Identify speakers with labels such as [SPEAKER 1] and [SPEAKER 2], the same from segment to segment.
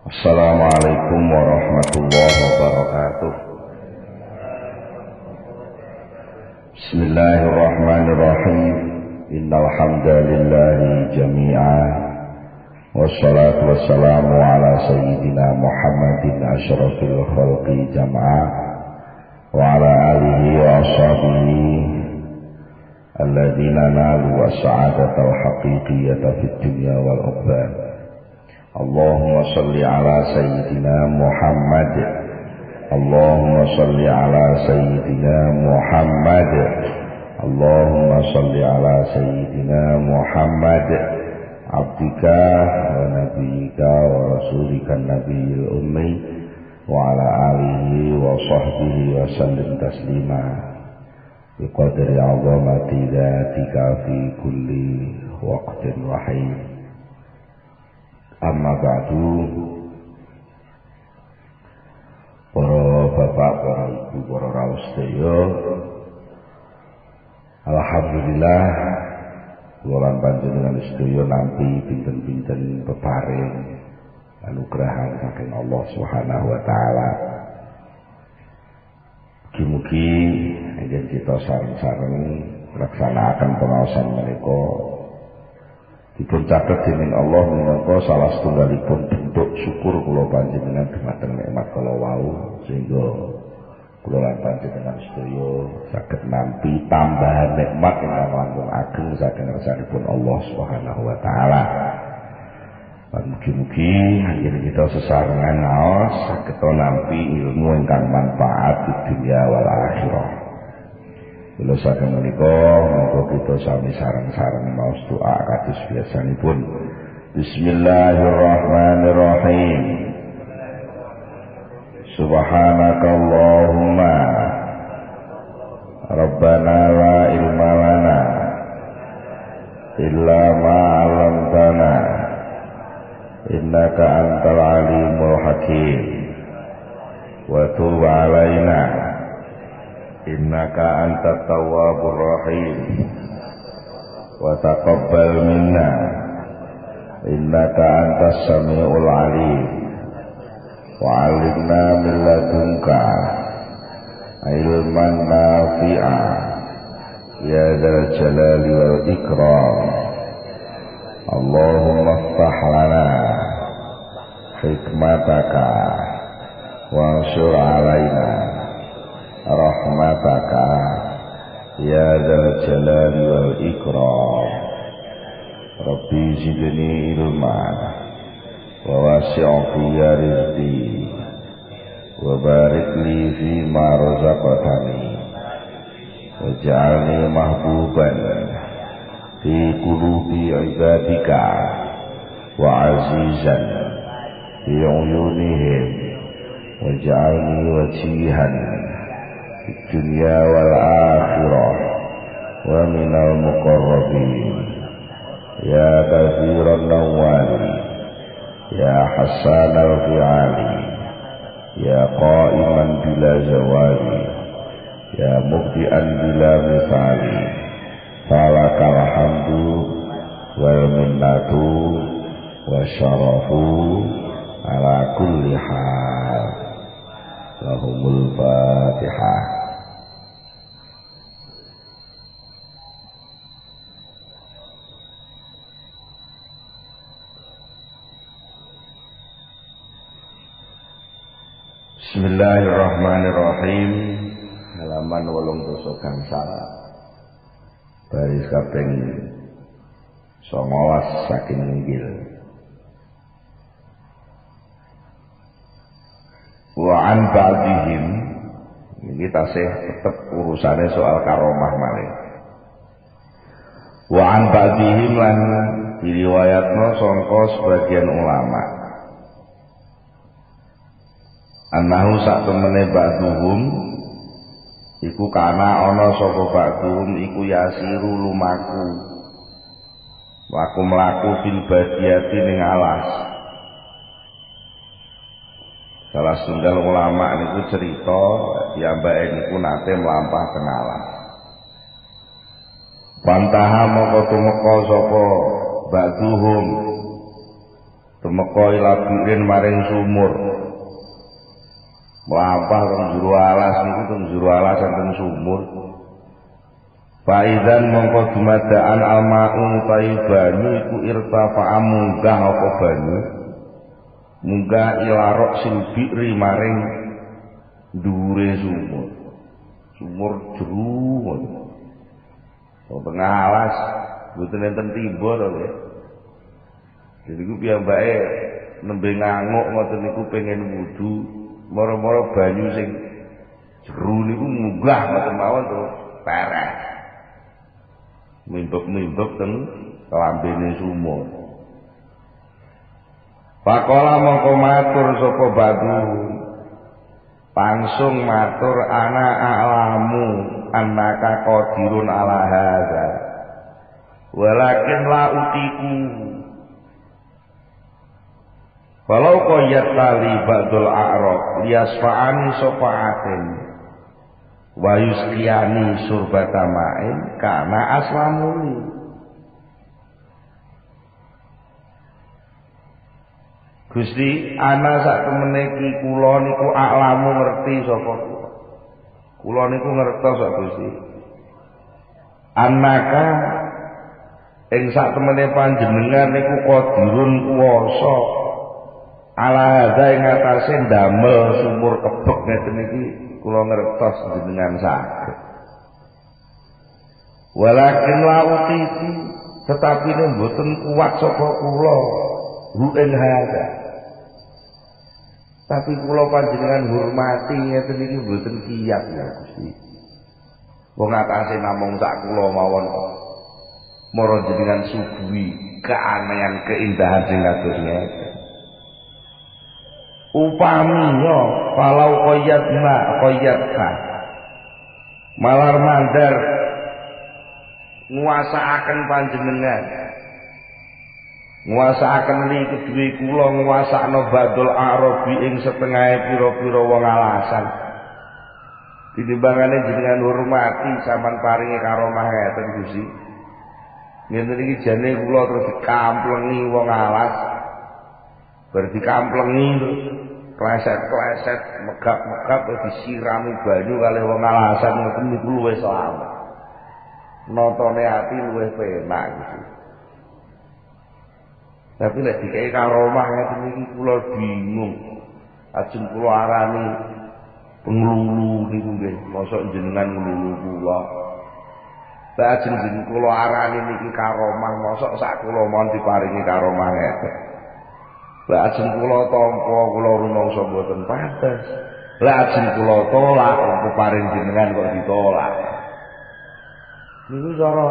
[SPEAKER 1] Assalamualaikum warahmatullahi wabarakatuh. Bismillahirrahmanirrahim. Innal hamdalillahi jami'a wassalatu wassalamu ala sayyidina Muhammadin asyrafil khalqi jam'a wa ala alihi wa ashabihi alladzina nalu as-sa'adatal haqiqiyyata fid dunya wal ukhra. Allahumma salli ala sayyidina Muhammad. Allahumma salli ala sayyidina Muhammad. Allahumma salli ala sayyidina Muhammad abdika wa nabiyyika wa rasulika nabiyil ummi wa ala alihi wa sahbihi wa sallim taslima biqadri 'azamati dzatika fi kulli waqtin wa hin. Amma ba'du, para bapak, para ibu, para rawuh sedaya, alhamdulillah kula lan panjenengan sedaya nampi pinten-pinten peparing anugrahan saking Allah Subhanahu wa taala. Mugi-mugi yen kita sareng-sareng nglaksanakaken pengaosan menika dipun catet dening Allah minangka salah setunggalipun bentuk syukur kula panjenengan dumateng nikmat kala wau, sehingga kula lan panjenengan sedaya saged nampi tambahan nikmat ingkang langkung ageng saking ngarsanipun Allah Subhanahu wa taala. Mugi-mugi anggere kita sesarengan naos saged nampi ilmu ingkang manfaat di dunia wal akhirah. Kula saking menika monggo kita sami sareng-sareng maos doa kados biasanipun. Bismillahirrahmanirrahim. Subhanakallahumma Rabbana la ilma lana illa ma 'allamtana innaka antal alimul hakim wa tub 'alaina innaka antat tawwabur rahim wa taqabbal minna innaka antas samiul alim wa 'allimna min ladunka ilman nafi'a ya dzal jalali wal ikram. Allahumma iftah lana hikmataka wa ansur 'alaina rahmataka ya dzal jalali wal ikram. Rabbi zidni ilman wa wasi' fi rizqi wa barik li fi ma razaqtani waj'alni mahbuban fi qulubi ibadika wa azizan fi uyunihim waj'alni wajihan dunya wal akhirah wa minal muqarrabin ya kathiran nawali ya hasanal fi'ali ya qa'iman bila zawali ya mubdi'an bila misali falakal hamdu wal minnatu wa syarafu ala kulli hal. Lahumul Fatihah. Bismillahirrahmanirrahim. Halaman 8 gangsal baris kaping 19 saking inggil. Wa an ba'dihim, ini tasih tetep urusannya soal karomah malih. Wa an ba'dihim lan diriwayatno sangka sebagian ulama annahu sak temene ba'duhum iku kana ana sapa ba'duhum iku yasiru lumaku mlaku fil badiyati ning alas. Salah setunggal ulama niku cerita piyambake niku nate mlampah teng alas. Pantaha moko tumeka sapa ba'duhum Tumeka ila birin maring sumur. Mlampah teng jero alas niku teng jero alas enten sumur. Faizan mongko dumadaan alma'u utawi banyu iku irtafa munggah apa banyu. Munggah ila roksil bi'ri maring dhuwure sumur. Sumur jero. Tengah alas mboten enten timba to nggih. Jadi ku piyambake nembe nganguk ngoten niku pengen wudu, mara-mara banyu sing jero niku munggah ngoten mawon terus pereh. Mimbek-mimbek teng lambene sumur. Pakola mongko matur sapa badu. Langsung matur ana alamu annaka qadirun ala hadza. Walakin la utiku. Walau qayat tali ba'dul a'rab liyasfa'ani sofa'atin wa yusqiyani surbata ma'in kana aslamuni. Gusti ana sak temene iki kula niku aklamu ngerti sapa kula. Kula niku ngertos sak Gusti. Annaka ing sak temene panjenengan niku qadirun kuwasa ala hadza ing atase ndamel sumur kebek ngeten iki kula ngertos jenengan saged. Walakin la utiku tetapi mboten kuat sapa kula hu ing hadza. Tapi kula panjenengan hormati ngeten iki mboten kiyat ya Gusti. Wong atase namung sak kula mawon kok. Mara jenengan suguhi keanehan keindahan sing kados ngeten. Upaminya falau qayyadka malar mandar nguasaaken panjenengan nguasaaken li kedue kula nguasakno badul arabi ing setengahe pira-pira wong alasan tinimbangane jenengan hormati sampean paringi karomah ngeten Gusti ngenten iki jane kula terus dikamplengi wong alas bar dikamplengi kleset-kleset megap-megap terus disirami banyu kalih wong alasan ngoten niku luwih slamet notone ati luwih penak gitu. Tapi nek dikai karomah ngeten iki kula bingung. Ajeng kula arani penglulu niku nggih, mosok jenengan nglulu kula. Lah ajeng kula arani niki karomah, mosok sak kula mon diparingi karomah ngeten. Lah ajeng kula tampa kula rumangsa mboten pantes. Lah ajeng kula tolak kok paring jenengan kok ditolak. Niku cara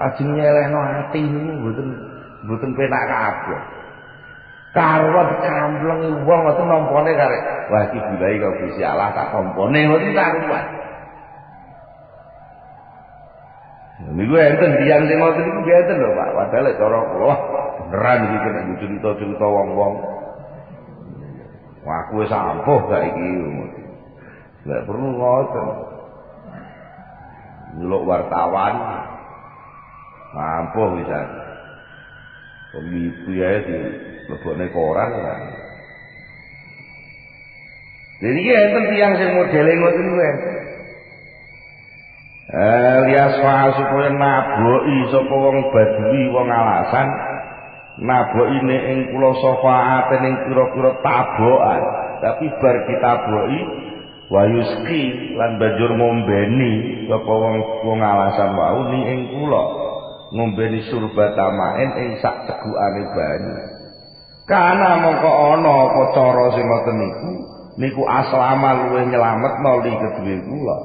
[SPEAKER 1] ajeng nyelehno ati niku mboten penak kabeh. Karo kamplengi wong ngoten nampane karek. Wah iki bilahi kok Gusti Allah tak tampane ngoten karuan. Niku enten tiyang sing ngoten niku enten lho Pak. Padahal cara kula beneran iki nek cerita-cerita wong-wong. Wah aku wis ampuh saiki. Nek perlu ngoten. Nyeluk wartawan ampuh bisa. Pemipu ya di lebokne koran kan. Jadi iki enten tiyang sing modele ngoten kuwi. Liasfa supaya naboki sapa wong badui wong alasan nabokine ing kula safaaten ing pira-pira tabokan. Tapi bar ditaboki wayuski lan banjur ngombeni sapa wong alasan wau ni ing kula. Ngombeni surbata main ing sak tegukane banyu. Kana mongko ana apa cara sing ngoten niku aslama luwih nyelametno li kedue kula.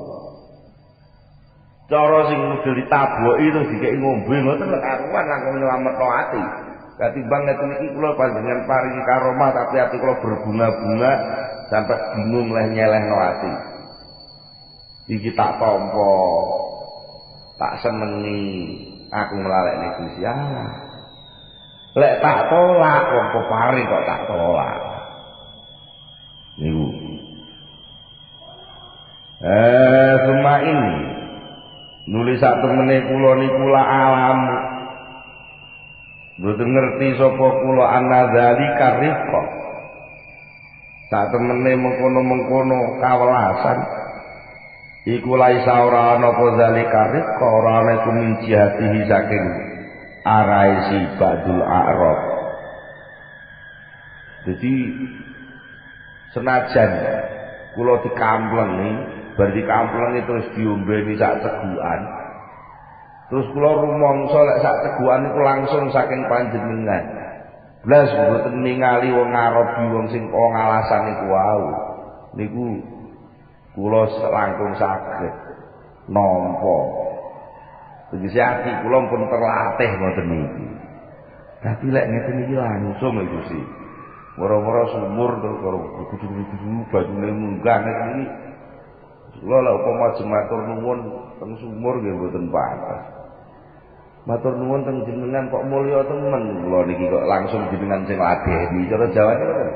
[SPEAKER 1] Cara sing model ditaboki terus dikeki ngombe ngoten karuan langkung nyelametno ati. Katimbang ngeten iki kula panjenengan paringi karomah tapi ati kula berbunga-bunga sampai bingung leh nyelehno ati. Iki tak tampa, tak senengi. Aku melalekne Gusti Allah. Lek tak tolak wong peparing kok tak tolak. Niku. Semua ini nulis sak temene kula niku la alam. Mboten ngerti sapa kula annadzalika rifqa. Sak temene mengkono-mengkono kawelasan iku laisa ora ana apa zalika rifqa ora ana iku min jihatihi saking arahe si badul a'rab. Jadi senajan kula dikamplengi, bar dikamplengi terus diombeni sak tegukan. Terus kula rumangsa lek sak tegukan iku langsung saking panjenengan. Blas mboten ningali wong ngarobi wong sing ngalasan iku wau. Niku kula langkung saged nampa. Tegese ati kula pun terlatih ngoten niku. Tapi lek ngeten iki langsung iku sih. Moro-moro sumur terus karo kudu-kudu bajune munggah ngene iki. Kula lek upama matur nuwun teng sumur nggih mboten pantes. Matur nuwun teng jenengan kok mulya temen kula niki kok langsung jenengan sing ladeni cara Jawane ngoten.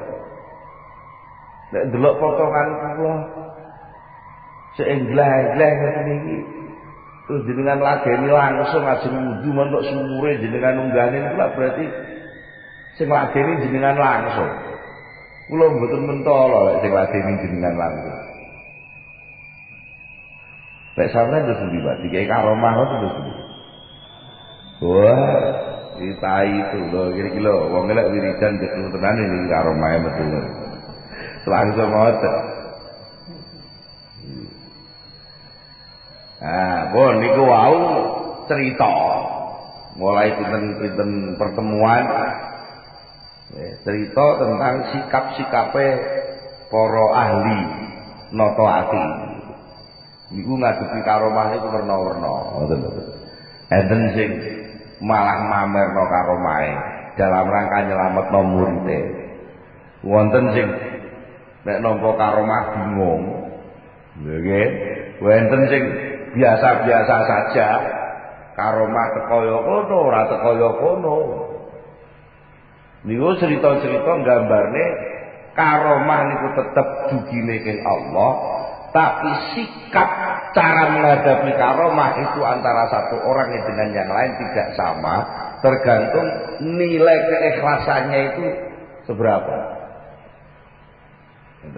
[SPEAKER 1] Nek delok potongan kula sing gleh-gleh ngeten iki terus jenengan ladeni langsung ajeng wudu montok sumure jenengan unggahane kula berarti sing ladeni jenengan langsung. Kula mboten mentolo lek sing ladeni jenengan langsung. Lek sampeyan terus ndi Pak? Dikai karomah terus. Wah, ditai itu lho kira-kira wong lek wiridan ketemu tenan iki karomah betul. Langsung ngoten. Bon niku wau cerita. Mulai pinten-pinten pertemuan cerita tentang sikap-sikape para ahli nata ati. Niku ngadepi karomah niku werna-werna, ngoten lho. Enten sing malah mamerno karomahe dalam rangka nyelametno murite. Wonten sing nek nampa karomah bingung. Nggih. Wonten sing biasa-biasa saja. Karomah teko ya kono, ora teko ya kono. Niku cerita-cerita nggambarne karomah niku tetep dugine ing Allah, tapi sikap cara menghadapi karomah itu antara satu orang dengan yang lain tidak sama, tergantung nilai keikhlasannya itu seberapa.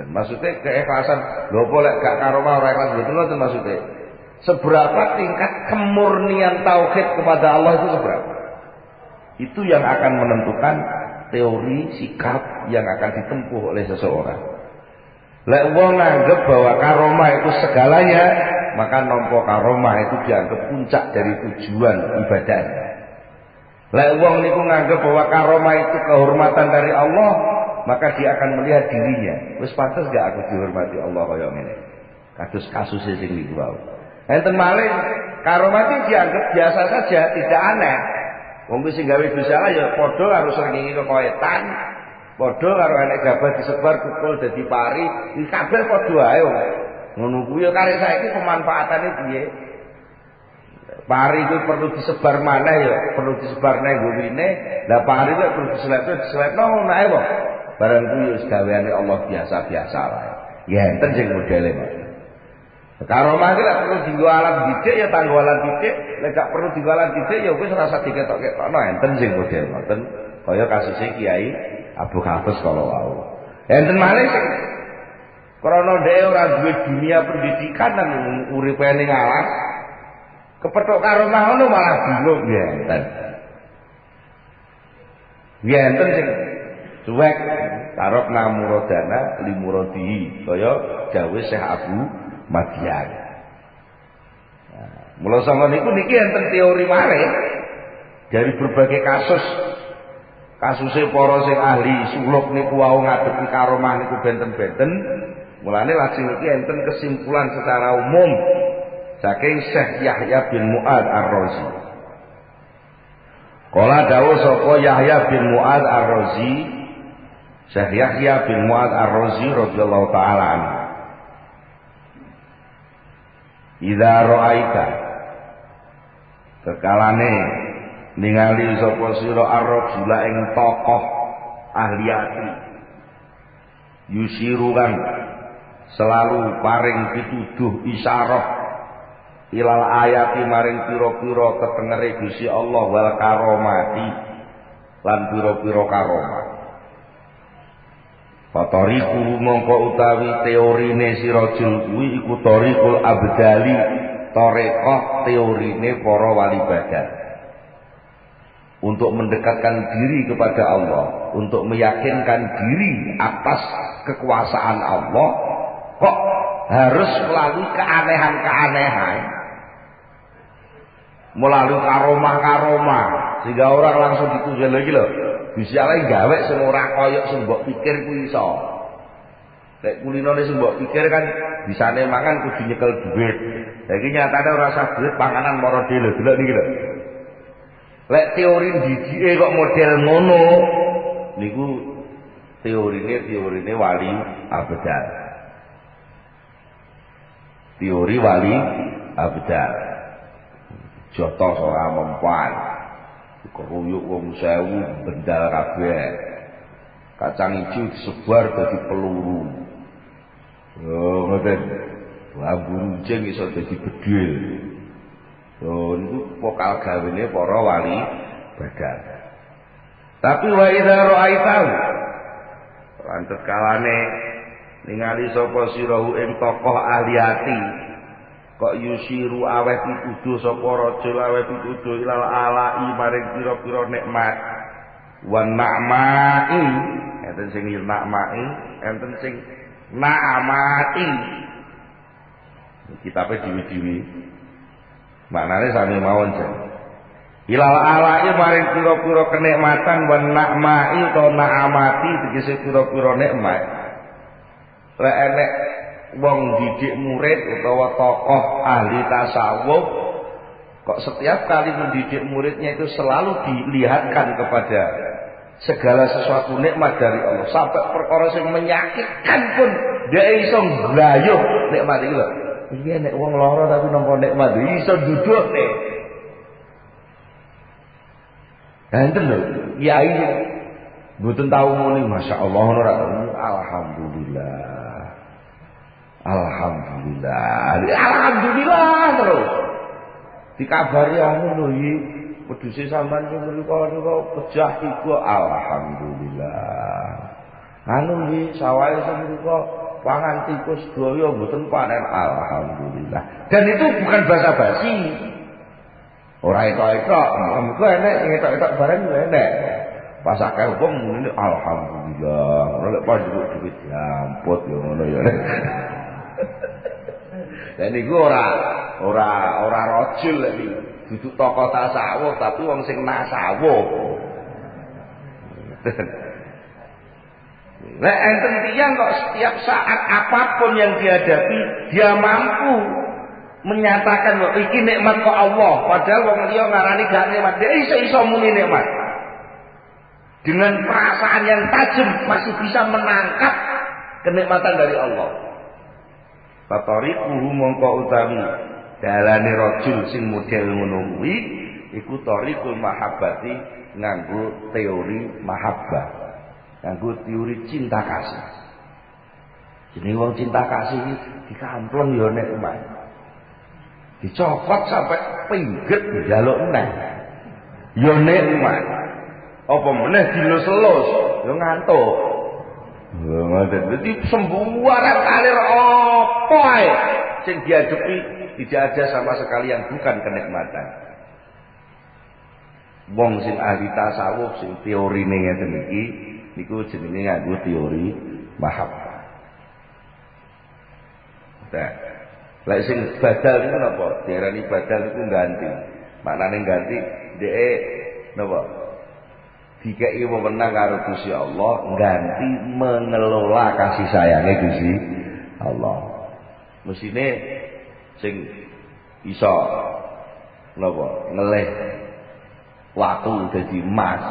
[SPEAKER 1] Maksudnya keikhlasan lho boleh gak karomah ora ikhlas betul itu maksudnya. Seberapa tingkat kemurnian tauhid kepada Allah itu seberapa. Itu yang akan menentukan teori sikap yang akan ditempuh oleh seseorang. Lek wong nganggep bahwa karomah itu segalanya, maka nampa karomah itu dianggap puncak dari tujuan ibadah. Lek wong niku nganggep bahwa karomah itu kehormatan dari Allah, maka dia akan melihat dirinya. Wis pantes gak aku dihormati Allah kaya ngene. Kasus sing niku wae. Enten malih karomah itu dianggap biasa saja, tidak aneh. Wong sing gawe dosa ya padha karo srengenge kekoetan, padha karo enek gabah disebar kukul dadi pari, iki kabeh padha ae wong. Ngono kuwi ya karek saiki pemanfaatane piye? Pari itu perlu disebar maneh ya, perlu disebar nang gurine. Lah pari itu perlu diselepno ngono ae wong. Barang kuwi wis gaweane Allah biasa-biasa wae. Ya enten sing modele Mas. Karomah iki lek perlu dienggo alat didik ya tanggo alat didik, lek gak perlu dienggo alat didik ya wis rasa diketok-ketokno enten sing model ngoten. Kaya kasusé Kiai Abu Hafiz kalau wau. Enten malih sing krana dhek ora duwe dunia pendidikan dan uripe ning alas. Kepethuk karomah ngono malah bingung ya enten. Ya enten sing cuek karep namurodana limurodihi kaya dawuh Syekh Abu Madian. Mula sama niku niki enten teori malih dari berbagai kasusnya para sing ahli suluk niku wau ngadepi karomah niku benten-benten. Mulane lajeng niki enten kesimpulan secara umum saking Syekh Yahya bin Mu'ad Ar-Razi. Kala dawuh sapa Yahya bin Mu'ad Ar-Razi, Syekh Yahya bin Mu'ad Ar-Razi radhiyallahu taala anhu. Idza ra'aita kekalane ningali sapa sira ar-rajula ing tokoh ahli ati yusiru kan selalu paring pituduh isyarah ilal ayati maring pira-pira ketengere Gusti Allah wal karomati lan pira-pira karomah. Fatoriku mongko utawi teorine si rajul kuwi iku torikul abdali, tarekah teorine para wali badan. Untuk mendekatkan diri kepada Allah, untuk meyakinkan diri atas kekuasaan Allah, kok harus melalui keanehan-keanehan, melalui karomah-karomah, sehingga orang langsung ditujuan lagi loh. Bisa lagi gawe sing ora koyok sing mbok pikir kuwi iso. Lek kulinane sing mbok pikir kan bisane mangan kudu nyekel duit. Saiki nyatane ora usah duit, panganan moro dhewe lho, delok niki lho. Lek teori dijike kok model ngono niku teorine wali abdal. Teori wali abdal. Jotos ora mempan. Keruyuk wong 1000 bendal kabeh. Kacang ijo disebar dadi peluru. Oh, ngoten. Lambu runcing iso dadi bedil. Oh, niku pokal gawene para wali badan. Tapi wa idza ra'aitahu lantet kalane ningali sapa sirahu ing tokoh ahli ati kok yusiru aweh pituduh sapa raja aweh pituduh ilal alai maring pira-pira nikmat wan na'mai enten sing na'mai enten sing na'amati kitabe diwi-diwi maknane sami mawon jan ilal alai maring pira-pira kenikmatan wan na'mai utawa na'amati tegese pira-pira nikmat lek enek wong didik murid utawa tokoh ahli tasawuf kok setiap kali mendidik muridnya itu selalu dilihatkan kepada segala sesuatu nikmat dari Allah sampai perkara yang menyakitkan pun dia iso nggayuh nikmat iki lho. Iki nek wong lara tapi nampa nikmat iso duduk nek. Enten lho, kiai mboten tau muni masyaallah ora alhamdulillah. Alhamdulillah terus. Dikabari anu lho iki wedhuse sampean sing mriku pejah iku alhamdulillah. Anu iki sawahe sing mriku pangan tikus daya mboten panen alhamdulillah. Dan itu bukan basa-basi. Ora etok-etok, mengko enek etok-etok bareng yo enek. Pas akeh wong muni alhamdulillah. Ora lek panjenengan duit jamput yo ngono ya. Dan iku ora rajul iki, duduk tokoh tasawuf tapi wong sing nasawuf. Nah, enten tiyang kok setiap saat apapun yang dihadapi dia mampu menyatakan bahwa iki nikmat kok Allah, padahal wong liya ngarani gak nikmat, dia iso muni nikmat. Dengan perasaan yang tajam masih bisa menangkap kenikmatan dari Allah. Tatoriquhu mongko utawi dalane rajul sing model ngono kuwi iku tariqul mahabbati nganggo teori mahabbah, nganggo teori cinta kasih. Jenenge wong cinta kasih iki dikampleng ya nek umah. Dicopot sampai pinggit njaluk neh. Ya nek umah. Apa meneh dilus-lus ya ngantuk. Ngoten. Dadi sembuaran kalir apa ae sing dihadapi tidak ada sama sekali yang bukan kenikmatan. Wong sing ahli tasawuf sing teorine ngeten iki niku jenenge nganggo teori mahabbah. Nah, lek sing badal niku napa? Diarani badal niku ganti. Maknane ganti dhek napa? Dikai wewenang karo Gusti Allah ganti mengelola kasih sayangnya Gusti Allah. Mesine sing iso napa ngelih watu dadi emas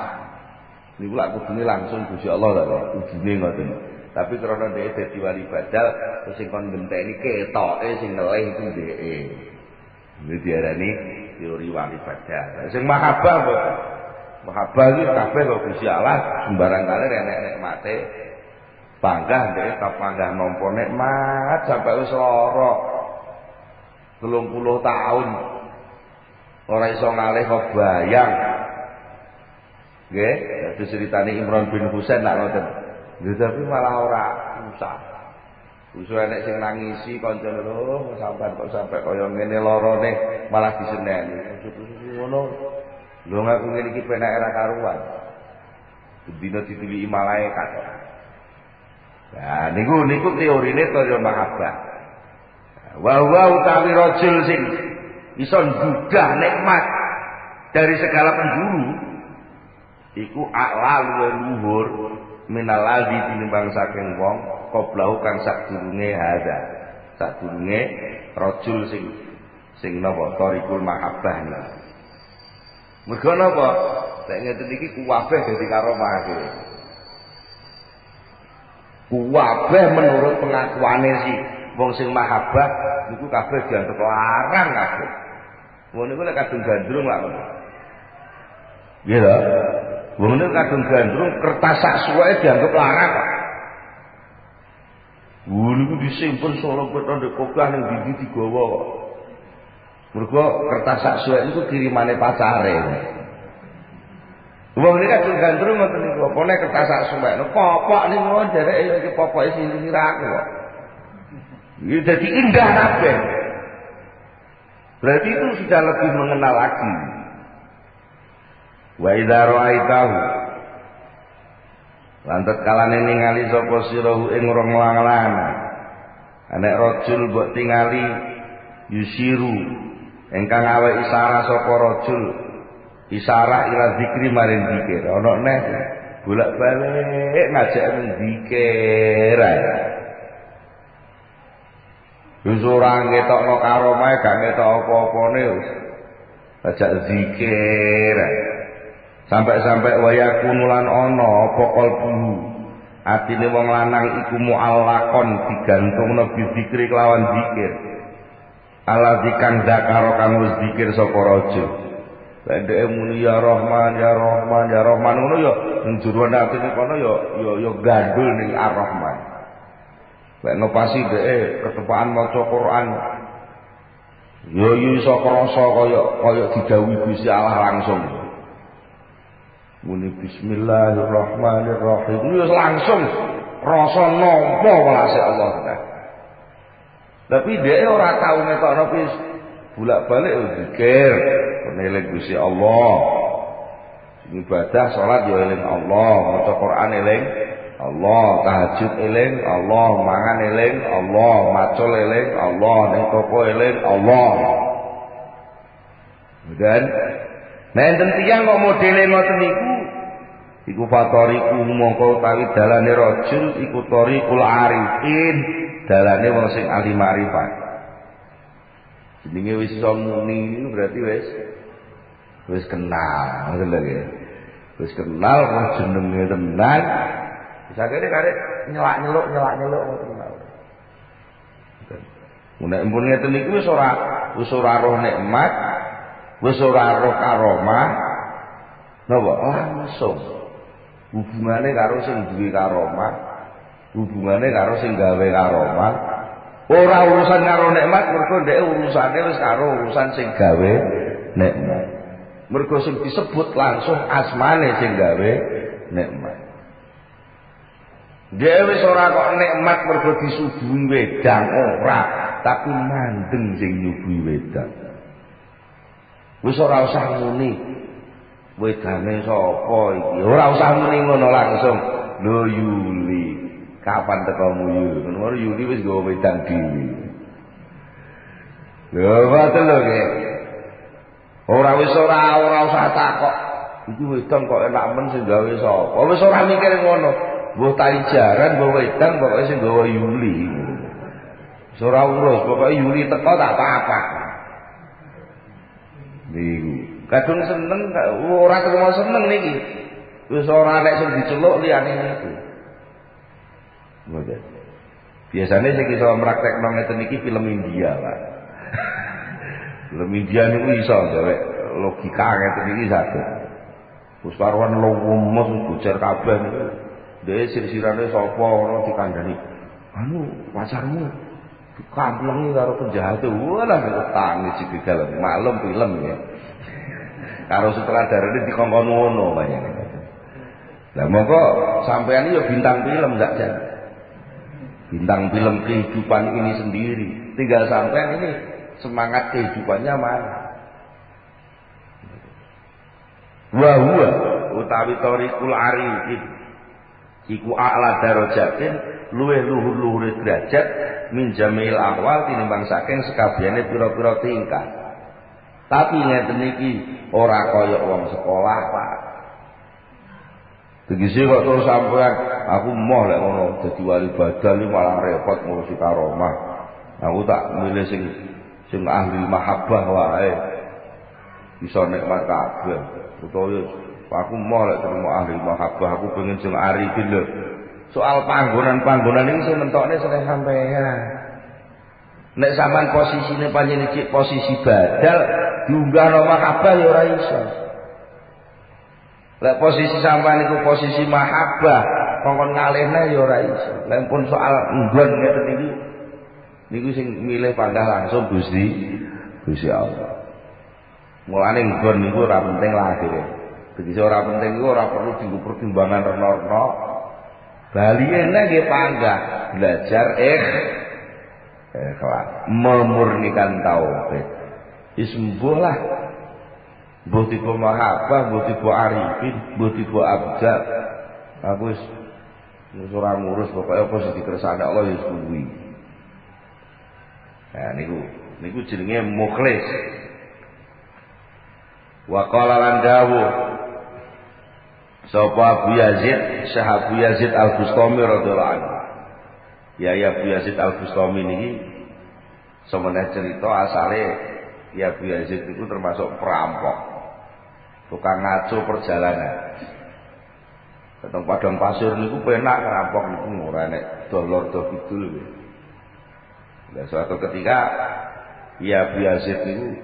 [SPEAKER 1] niku lak kudune langsung Gusti Allah ta ujine ngoten. Tapi karena dhek dadi wali badal sing kon ngenteni ketoke sing ngelih iku dheke. Iki diarani teori wali badal. Sing mahabbah kok mahabbah iki kabeh kok Gusti Allah sembarang kali enek mate bangga dhek kapanggah nampa nikmat sampai wis lara 30 tahun ora iso ngalih kok bayang. Nggih, kados ceritane Imran bin Husain nak ngoten. Lha tapi malah ora usah. Usah nek sing nangisi kancane lho sampean kok sampe kaya ngene larane malah diseneni. Ngono. Lho ngaku ngene iki penake ra karuan. Dina dituliki malaikat. Nah niku teorine teori mahabbah. Wa utawi rajul sing iso nggugah nikmat dari segala penjuru iku a'la luhur minal ladzi tinimbang saking wong qoblahu kang sadurunge hadza sadurunge rajul sing napa tarikul mahabbah niku mergo napa nek ngeten iki kuwabeh dadi karomah dhewe kuwabeh menurut pengakuane si wong sing mahabbah niku kabeh dianggep larang kabeh wong niku nek kadung gandrung lak ngono nggih lho wong niku kadung gandrung kertas sak suweke dianggep larang kok wong niku disimpen solo peto ndek kopah ning ndi digawa kok mergo kertas sak suweke niku kirimane pacare wong niku kadung gandrung ngoten niku apa nek kertas sak suweke popok niku dereke iki popoke sirah-sirahku kok ini jadi indah kabeh. Berarti itu sudah lebih mengenal lagi. Wa idza ra'aitahu lantet kalane ningali sapa sirahu ing rong langan. Anek rajul mbok tingali yusiru ingkang awe isarah sapa rajul isarah ila zikri maring zikir. Ana neh bolak-balik ngajak zikir ae. Wis ora ngetokno karomahe gak ngetok apa-apane wis ajak zikir sampai waya kunulan ana apa kalbu atine wong lanang iku muallakon digantungno bi zikri kelawan zikir ala zikang zakaro kang wis zikir sapa raja dhek muni ya Rahman ya Rahman ya Rahman ngono ya ning jero atine kono ya gandul ning Ar-Rahman. Lek ngopasi dhek ketepaan maca Quran. Yo iso krasa kaya didhawuhi Gusti Allah langsung. Muni bismillahirrahmanirrahim. Yo langsung rasa nampa welase Allah ta. Tapi dhek ora tau ngetokno wis bolak-balik zikir, eling Gusti Allah. Ibadah salat yo eling Allah, maca Quran eling Allah, tahajud eling Allah, mangan eling Allah, macul eling Allah, ning toko eling Allah. Dan enten tiyang kok modele ngoten niku iku fatoriku mongko utawi dalane rajul iku tariqul arifin, dalane wong sing ahli makrifat. Jenenge wis iso muni berarti wis kenal, ngoten lho ya. Wis kenal kok jenenge tenan. Sakjane karek nyelak-nyeluk ngoten mawon. Nek empun ngeten niku wis ora roh nikmat, wis ora roh karomah. Napa? Langsung. Hubungane karo sing duwe karomah, hubungane karo sing gawe karomah. Ora urusan karo nikmat, mergo ndek urusane wis karo urusan sing gawe nikmat. Mergo sing disebut langsung asmane sing gawe nikmat. Dia wis ora kok nikmat mergo disuguhi wedang ora, tapi mandeng sing nyuguhi wedang. Wis ora usah muni wedane sapa iki. Ora usah muni ngono langsung. Lho Yuli, kapan tekomu Yuli? Ngono Yuli wis gawe wedang dhewe. Lho ngoten lho nggih. Ora usah takok. Iki wedang kok enak men sing gawe sapa? Wis ora mikir ngono. Mbok tali jaran, mbok wedang, pokoke sing gawa Yuli. Ora urus, pokoke Yuli teko tak apa-apa. Niku. Kadung seneng, ora terima seneng niki. Wis ora nek sing diceluk liyane niku. Ngoten. Biasane sing iso praktekno ngeten iki film India, Pak. Film India niku iso dhewek logika ngeten iki saged. Wis karuan lumus bocer kabeh niku. Dhewe sir-sirane sapa ora dikandani. Anu pacarmu dikamplengi karo penjahat. Walah ketangis iki dalem maklum film ya. Karo sutradarane dikongkon ngono bayane. Lah monggo sampean iki ya bintang film ndak jan. Bintang film kehidupan ini sendiri. Tinggal sampean ini semangat kehidupannya mana. Wa huwa utawi tariqul arifin iku a'la darajatin luwih luhur-luhure derajat min jamil ahwal tinimbang saking sekabehane pira-pira tingkah. Tapi ngeten iki ora kaya wong sekolah, Pak. Tegese kok terus sampean aku moh lek ngono dadi wali badal iki malah repot ngurusi karomah. Aku tak milih sing ahli mahabbah wae. Bisa nikmat kabeh. Utawa aku mau lek terima ahli mahabbah, aku pengen sing arifin lho. Soal panggonan-panggonan ini sing mentokne sing sampean. Nek sampean posisine panjenengan cek posisi badal, diunggah no mahabbah ya ora iso. Lek posisi sampean iku posisi mahabbah, kongkon ngalehna ya ora iso. Lek pun soal nggon ngeten iki niku sing milih panggah langsung Gusti Allah. Mulane nggon niku ora penting lah akhire. Begitu ora penting iku ora perlu dienggo pertimbangan reno-reno. Baliyene nggih panggah belajar ikhlas, memurnikan tauhid. Ismbuh lah. Mbuh tiba mahabbah, mbuh tiba arifin, mbuh tiba abjad. Aku wis ora ngurus pokoke apa sing dikersane Allah ya kuwi. Nah niku jenenge mukhlis. Wa qala lan dawuh sapa Abu Yazid, Syekh Abu Yazid Al-Bustami radhiyallahu anhu. Ya Abu Yazid Al-Bustami niki semeneh cerita asale ya Abu Yazid itu termasuk perampok. Tukang ngaco perjalanan. Keteng padang pasir niku penak ngerampok niku ora nek dolor do kidul. Lah suatu ketika ya Abu Yazid niku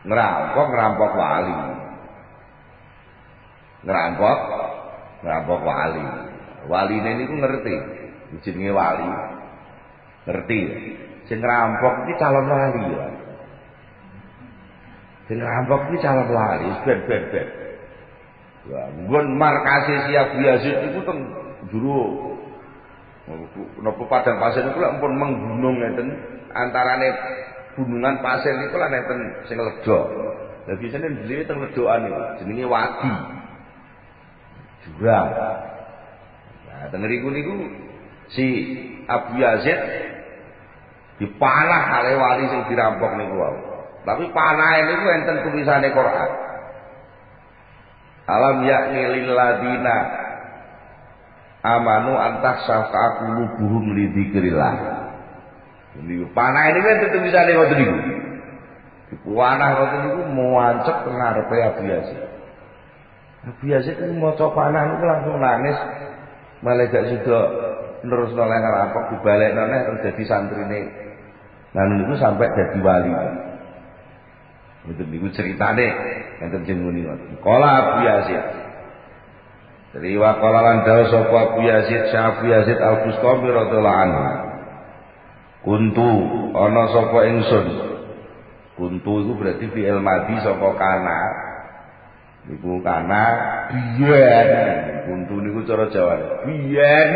[SPEAKER 1] ngerampok wali. Ngerampok wali. Waline niku ngerti, jenenge wali. Ngerti. Sing ngerampok iki calon wali ya. Sing ngerampok iki calon wali, ben. Wah, nggon markase si Abu Yazid iku teng jero. Napa padang pasir niku lek pun menggunung ngeten antarane gunungan pasir niku lan enten sing lega. Lah biasane dhewe teng ledokan niku jenenge wadi. Jurang. Nah, teng riku niku si Abu Yazid dipanah kali wali sing dirampok niku wae. Tapi panahe niku enten tulisane Quran. Alam yakni lil ladina amanu antas syaqa qulubuhum li dzikrillah. Niku panah ini kan tulisane ngoten niku. Dipanah ngoten niku muancep teng ngarepe Abu Yazid. Abu Yazid maca panah niku langsung nangis. Malah gak sida nerusno nang ngerampok dibalekno neh terus dadi santrine. Lan niku sampai dadi wali. Itu niku ceritane enten jenenge ngoten. Kala Abu Yazid. Riwa kala lan dawuh sapa Abu Yazid, Syekh Abu Yazid Al-Bustami radhiyallahu anhu. Kuntu ana sapa ingsun. Kuntu iku berarti fi'il madhi saka kana. Niku kana biyen. Kuntu niku cara Jawa. Biyen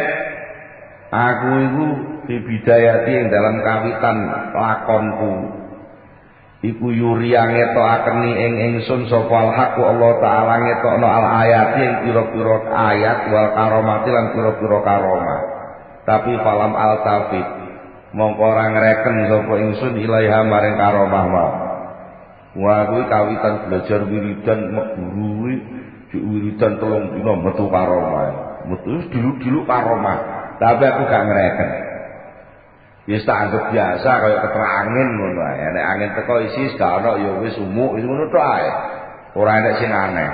[SPEAKER 1] aku iku dibidayati ing dalam kawitan lakonku. Iku yuriya ngetokakeni ing ingsun sapa al-haq Allah taala ngetokno al-ayati ing pira-pira ayat wal karomati lan pira-pira karomah. Tapi falam al-tafid mongko ora ngreken sapa ingsun ilaiha maring karomah wae. Wah kuwi kawitan belajar wiridan meguru wiridan 3 dina metu karomah. Metu dulu karomah. Tapi aku gak ngreken. Wis tak anggap biasa kaya keterangin ngono ae. Nek angin teko isi gak ono ya wis umuk wis ngono tok ae. Ora enek sing aneh.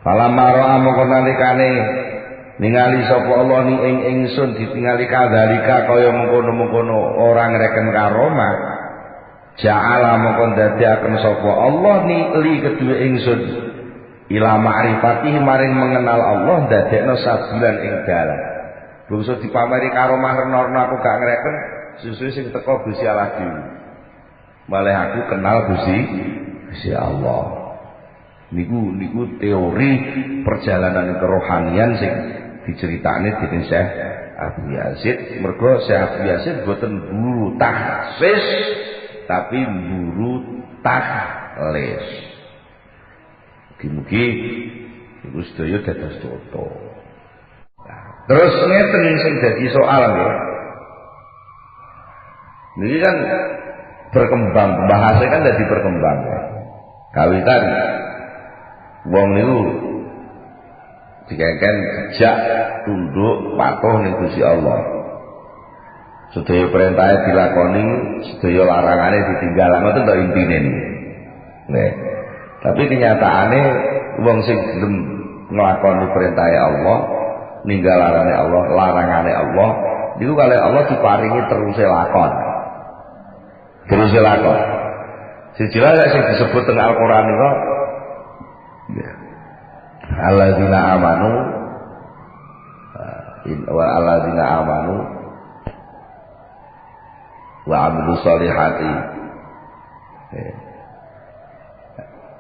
[SPEAKER 1] Falamara mongko nalikane ningali sapa Allah ni ing ingsun ditingali kadhalika kaya mengkono-mengkono ora ngreken karomah. Ja'ala mongko dadiaken sapa Allah ni li kedue ingsun ila ma'rifati maring mengenal Allah dadekno sabilan ing dalan. Bangsa dipameri karomah rena-rena aku gak ngreken susu sing teko Gusti Allah dhewe. Malah aku kenal Gusti Allah. Niku teori perjalanan kerohanian sing diceritakne dening Syekh Abu Yazid. Mergo Syekh Abu Yazid boten buru tahsis tapi buru tahlis. Mugi-mugi iku sedaya dados contoh. Nah, terus ngeten sing dadi soal ya. Niki kan berkembang, bahasa kan dadi berkembang ya. Kawitan wong niku dikengken jejak tunduk patuh ning Gusti Allah. Sedaya perintahé dilakoni, sedaya larangane ditinggal. Ngoten to intine niku. Nek tapi kenyataane wong sing gelem nglakoni perintahé Allah, ninggal larangane Allah, niku kalih Allah diparingi terus lakon. Terus lakon. Siji wae sing disebut teng Al-Qur'an niku alladzina amanu wa alladzina amanu wa amilus solihati.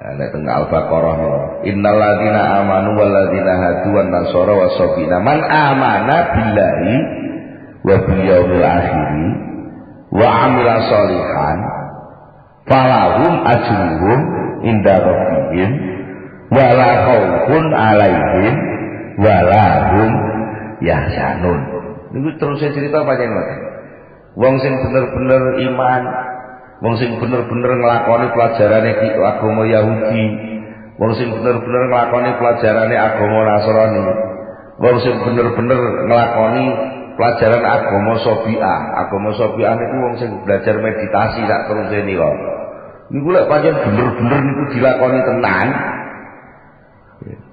[SPEAKER 1] Nek teng Al-Baqarah innal ladzina amanu wal ladzina hadu wan nasara wasabina man amana billahi wa bil yaumil akhir wa amila sholihan falahum ajruhum inda rabbihim wala khaufun alaihim wala hum yahzanun. Niku terus cerita panjenengan. Wong sing bener-bener iman, wong sing bener-bener nglakoni pelajarane agama Yahudi, wong sing bener-bener nglakoni pelajarane agama Nasrani, wong sing bener-bener nglakoni pelajaran agama Sobiah. Agama Sobiah niku wong sing belajar meditasi sak teruse niku. Niku lek pancen bener-bener niku dilakoni tenan.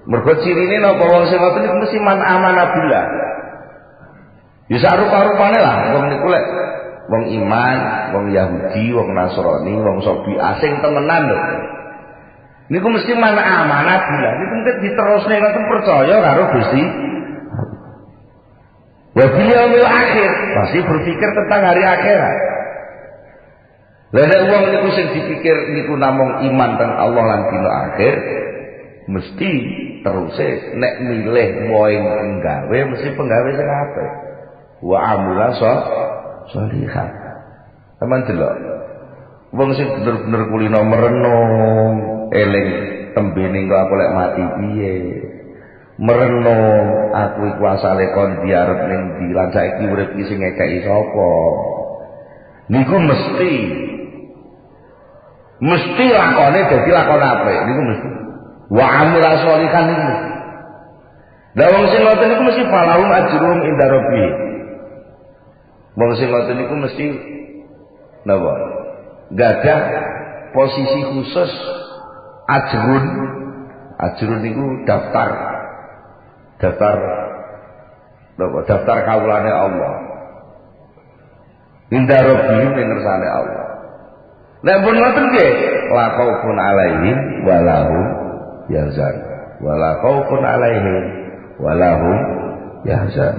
[SPEAKER 1] Mergo cirine napa wong sing ngoten niku mesti man amanah billah. Ya sarupa-rupane lah wong niku lek wong iman, wong Yahudi, wong Nasrani, wong Sobiah sing temenan lho. Niku mesti man amanah billah. Niku mesti diterusne ngoten percaya karo Gusti. Wa bil yaumil akhir, pasti berpikir tentang hari akhirat. Lah nek wong niku sing dipikir niku namung iman teng Allah lan dina akhir, mesti teruse nek milih wae penggawe mesti penggawe sing apik. Wa amila sholihan. Sampeyan delok. Wong sing bener-bener kulino merenung, eling tembene kok aku lek mati piye. Merenung aku iku asale kon diarep ning ndi lan saiki urip iki sing ngekeki sapa. Niku mesti lakone dadi lakon apik niku mesti. Wa amila sholihan niku. Lah wong sing ngoten niku mesti falahum ajrum inda rabbih. Wong sing ngoten niku mesti napa? Gadah posisi khusus ajrun. Ajrun niku daftar kawulane Allah. Inda rabbihim ing ngersane Allah. Nek pun ngoten nggih, la khaufun alaihim wa lahum yahzan. Wa la khaufun alaihim wa lahum yahzan.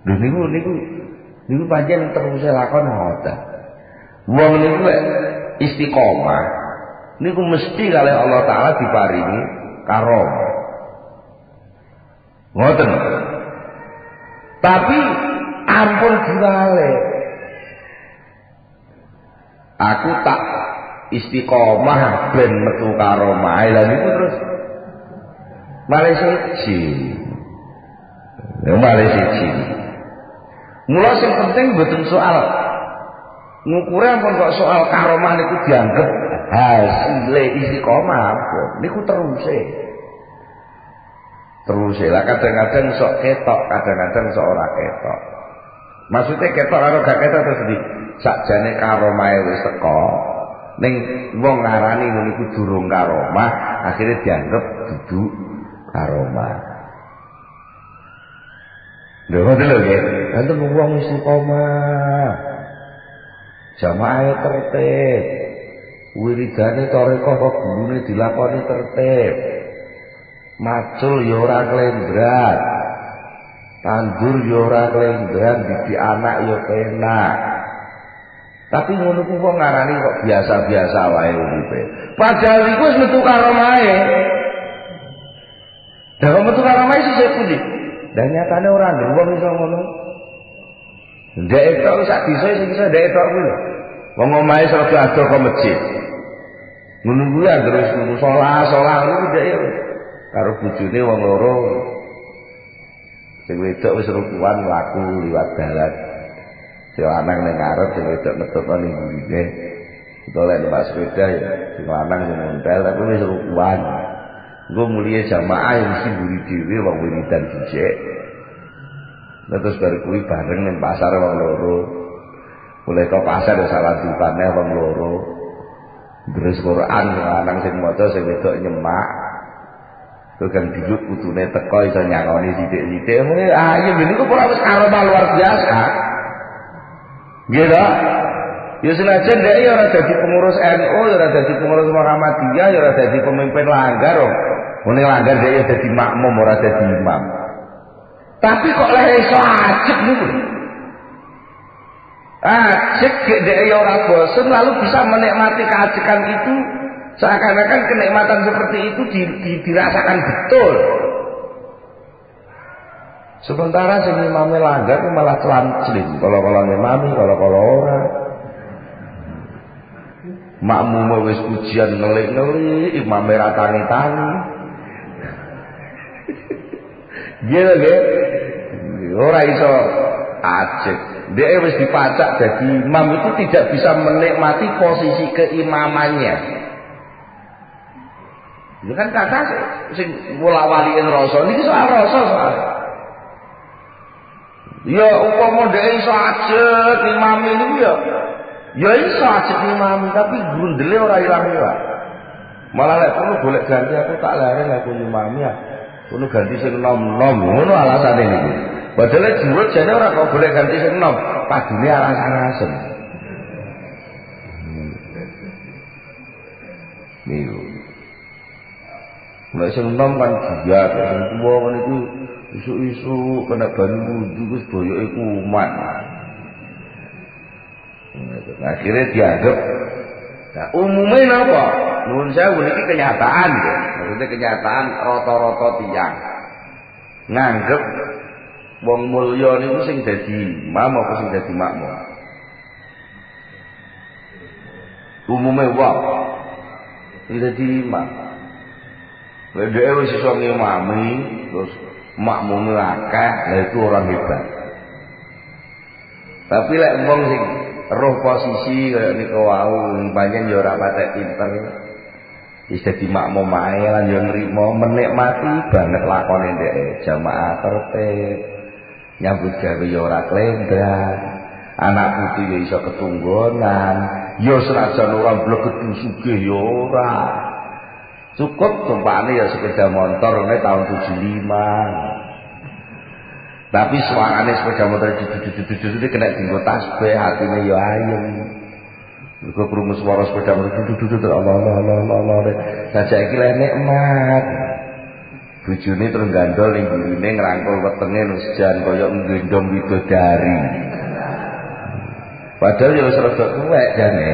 [SPEAKER 1] Lho niku pancen terus lakon ngoten. Wong niku istiqomah niku mesti kalih Allah taala diparingi karomah. Ngoten. Tapi ampun diwale. Aku tak istiqomah ben metu karomah. Lah niku terus male siji. Male siji. Mula sing penting mboten soal ngukure ampun kok soal karomah niku dianggep hasile istiqomah ampun. Niku teruse. Terus lah kadang-kadang sok ketok, kadang-kadang sok ora ketok. Maksudnya ketok karo gak ketok terus di sakjane karomah wis teko. Ning wong ngarani ngono iku durung karomah, akhirnya dianggap dudu karomah. Lho ngoten lho nggih. Enten wong istiqomah. Jamaah tertib. Wiridane tarekah kok gurune dilakoni tertib. Macul ya ora klendrat, tandur ya ora klendrat, didik anak ya penak. Tapi ngono ku wong ngarani kok biasa-biasa wae uripe. Padahal iku wis metu karomahe. Lah metu karomahe sisih pundi? Lah nyatane ora ndek wong iso ngono. Ndek tok sak disa sing iso ndek tok kuwi lho. Wong omahe sok ado kok masjid. Ngono kuwi terus salat ngono ndek ya. Karo bojone wong loro. Sing wedok wis rukuan laku liwat dalan. Sing lanang ning ngarep sing wedok metutno ning burine. Dolek numpak sepeda ya, sing lanang sing montel tapi wis rukuan. Engko muliya jamaah yang mesti mburi dhewe wong wiridan dhisik. Terus bar kuwi bareng ning pasar wong loro. Mulai ke pasar ya salah dipane wong loro. Terus Quran lanang sing maca sing wedok nyemak. Tukang dilut putune teko iso nyangoni sithik-sithik. Ayo niku ora wis karomah luar biasa. Nggih ta? Ya senajan dhek ya ora dadi pengurus NU, ya ora dadi pengurus Muhammadiyah, ya ora dadi pemimpin langgar. Mune langgar dhek ya dadi makmum ora dadi imam. Tapi kok lek iso ajeg niku. Ajeg dhek ya ora bosen lalu bisa menikmati keajekan itu. Seakan-akan kenikmatan seperti itu dirasakan betul. Sementara sing imame langgar malah telan-celin. Kalau imami, kalau ora. Makmum wis ujian ngelik-ngelik, imame ra tangi-tangi. Gitu nggih. Ora iso ajeg. Dia wis dipacak jadi imam itu tidak bisa menikmati posisi keimamannya. Itu kan kata sing mula-waliin rasa niki soal rasa soal. Ya upama dhek iso ajeg imami niku ya iso ajeg imami tapi grundele ora ilang-ilang. Malah lek perlu golek ganti aku tak larang aku imami ya. Kudu ganti sing nom-nom ngono alasane niku. Padahal jurut jane ora kok golek ganti sing nom, padune aras-arasen. Niku nek sing nom kan giat, sing tuwa kan iku isu-isu kena banyu wudu wis boyoke kumat. Akhirnya dianggap. Nah, umumnya napa? Nuwun sewu niki kenyataan ya. Maksudnya kenyataan rata-rata tiyang nganggep wong mulya niku sing dadi imam apa sing dadi makmum. Umumnya wong sing dadi imam. Dia wis iso ngimami terus makmum akeh, lha itu orang hebat. Tapi lek wong sing roh posisi kaya niku wau pancen ya ora patek pinter. Wis dadi makmum ae lan yo nrimo menikmati banget lakone ndek jamaah tertib. Nyambut gawe ya ora klendran. Anak putu ya iso ketunggonan. Ya senajan ora blegedu sugih ya ora. Cukup tumpakane ya sepeda motor nek tahun 75. Tapi suarane sepeda motor dudu kena dinggo tasbih, hatine ya ayem. Mergo krungu swara sepeda motor dudu Allah. Sajak iki lek nikmat. Bojone terus gandol ning burine ngrangkul wetenge nang sejan kaya nggendong widodari. Padahal ya wis rada tuwek jane.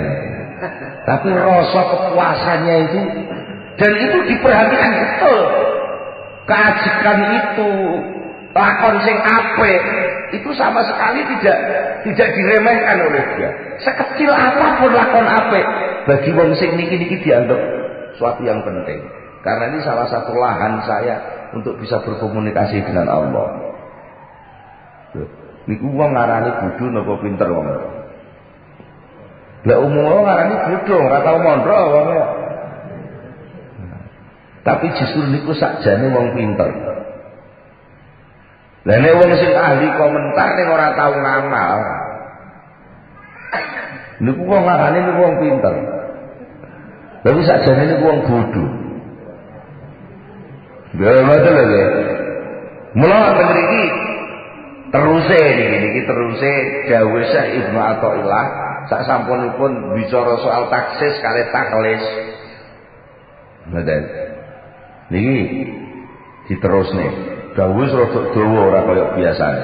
[SPEAKER 1] Tapi rasa kepuasannya itu dan itu diperhatikan betul. Keajekan itu, lakon sing apik itu sama sekali tidak diremehkan oleh dia. Sekecil apapun lakon apik bagi wong sing niki dianggap suatu yang penting. Karena ini salah satu lahan saya untuk bisa berkomunikasi dengan Allah. Niku wong ngarani bodho napa pinter wong. Lah umum wong ngarani bodho, ora tau mondro wong. Tapi justru niku sakjane wong pinter. Lah nek wong sing ahli komentar ning ora tau ngamal. Niku wong ngarani niku wong pinter. Tapi sakjane niku wong bodho. Lha ngoten lho. Mula teng mriki teruse niki teruse dawuh Syekh Ibnu Athaillah sak sampunipun bicara soal taksis kalih taklis. Ngoten. Niki diterusne. Dawuh rada dawa ora kaya biasane.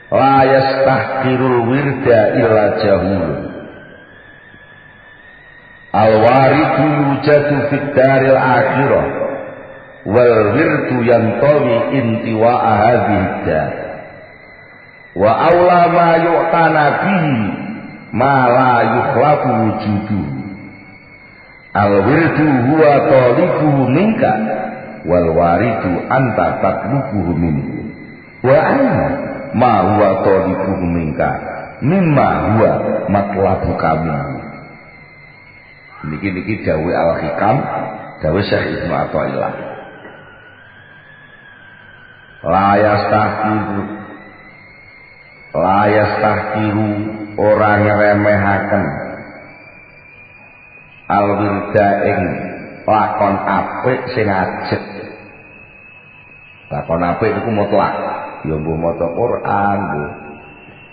[SPEAKER 1] la yastahqirul wirda illa jahul al-waridu yujadu fid daril akhirah wal wirdu yantawi intiwa'a hadhihi dar wa awla ma yu'tana bihi ma la yukhlafu wujudu al-wirdu huwa talibuhu minka wal waridu anta tatlubuhu minhu wa anna ma huwa talibuhu minka mimma huwa matlabuka minhu. Niki dawuh Al-Hikam, dawuh Syekh Ibnu Athaillah. La yastahqiru orang ngeremehaken al-wirda ing lakon apik sing ajeg. Lakon apik iku mutlak, ya mbuh maca Quran, mbuh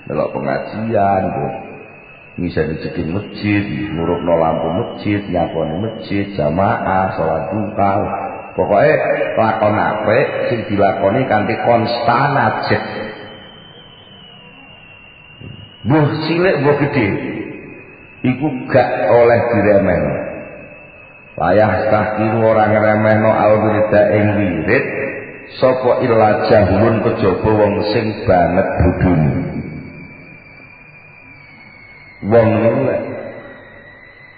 [SPEAKER 1] delok pengajian, mbuh bisa dicekin masjid, ngurupno lampu masjid, nyaponi masjid, jamaah, sholat duha. Pokoknya lakon apik sing dilakoni kanthi konstan ajeg. Mbuh cilik mbuh gedhe iku gak oleh diremehno. Layah tahkiru orang ngremehno al-wirda ing wirid sapa illa jahulun kejaba wong sing banget bodhone. Wong niku